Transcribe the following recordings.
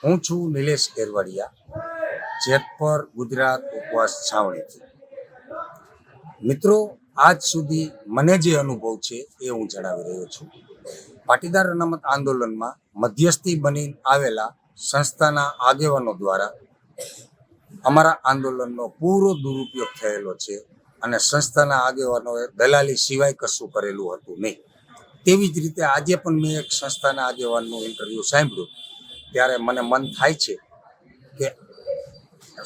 હું છું નિલેશ કેરવાડિયા, જેતપર ગુજરાત ઉપવાસ છાવણીથી. મિત્રો, આજ સુધી મને જે અનુભવ છે એ હું જણાવી રહ્યો છું. પાટીદાર અનામત આંદોલનમાં મધ્યસ્થી બની આવેલા સંસ્થાના આગેવાનો દ્વારા અમારા આંદોલનનો પૂરો દુરુપયોગ થયેલો છે અને સંસ્થાના આગેવાનોએ દલાલી સિવાય કશું કરેલું હતું નહીં. તેવી જ રીતે આજે પણ મેં એક સંસ્થાના આગેવાનનું ઇન્ટરવ્યૂ સાંભળ્યું ત્યારે મને મન થાય છે કે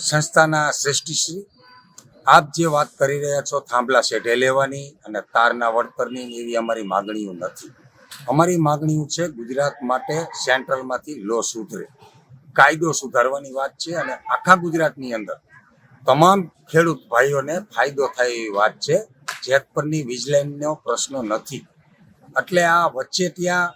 સંસ્થાના શ્રેષ્ઠીશ્રી, આપ જે વાત કરી રહ્યા છો થાંભલા શેઢે લેવાની અને તારના વળતરની એવી અમારી માગણીઓ નથી. અમારી માગણીઓ છે ગુજરાત માટે સેન્ટ્રલમાંથી લો સુધરે, કાયદો સુધારવાની વાત છે અને આખા ગુજરાતની અંદર તમામ ખેડૂત ભાઈઓને ફાયદો થાય એવી વાત છે. જેતપરની વીજલાઇનનો પ્રશ્ન નથી. એટલે આ વચ્ચે ત્યાં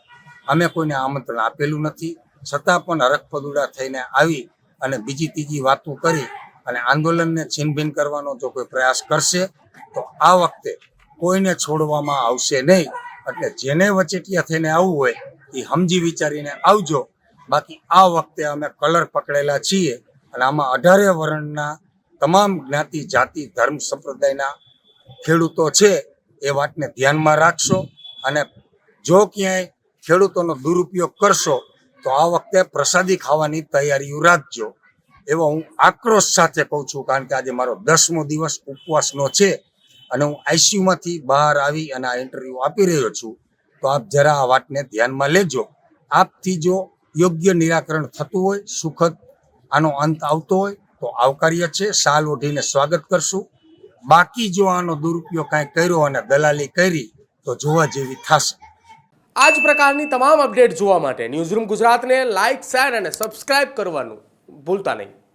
અમે કોઈને આમંત્રણ આપેલું નથી, છતાં પણ હરખપદુડા થઈને આવી અને બીજી ત્રીજી વાતો કરી અને આંદોલનને છીનભીન કરવાનો જો કોઈ પ્રયાસ કરશે તો આ વખતે કોઈને છોડવામાં આવશે નહીં. એટલે જેને વચેટિયા થઈને આવવું હોય એ સમજી વિચારીને આવજો. બાકી આ વખતે અમે કલર પકડેલા છીએ અને આમાં 18 વર્ણના તમામ જ્ઞાતિ, જાતિ, ધર્મ, સંપ્રદાયના ખેડૂતો છે. એ વાતને ધ્યાનમાં રાખશો અને જો ક્યાંય ખેડૂતોનો દુરુપયોગ કરશો તો આ વખતે પ્રસાદી ખાવાની તૈયારીઓ રાખજો, એવો હું આક્રોશ સાથે કહું છું. કારણ કે આજે મારો 10મો દિવસ ઉપવાસનો છે અને હું આઈસીયુમાંથી બહાર આવી અને આ ઇન્ટરવ્યૂ આપી રહ્યો છું. તો આપ જરા આ વાતને ધ્યાનમાં લેજો. આપથી જો યોગ્ય નિરાકરણ થતું હોય, સુખદ આનો અંત આવતો હોય તો આવકાર્ય છે, શાલ ઓઢીને સ્વાગત કરશું. બાકી જો આનો દુરુપયોગ કાંઈ કર્યો અને દલાલી કરી તો જોવા જેવી થશે. આ જ પ્રકારની તમામ અપડેટ જોવા માટે ન્યૂઝરૂમ ગુજરાતને લાઇક, શેર અને સબસ્ક્રાઇબ કરવાનું ભૂલતા નહીં.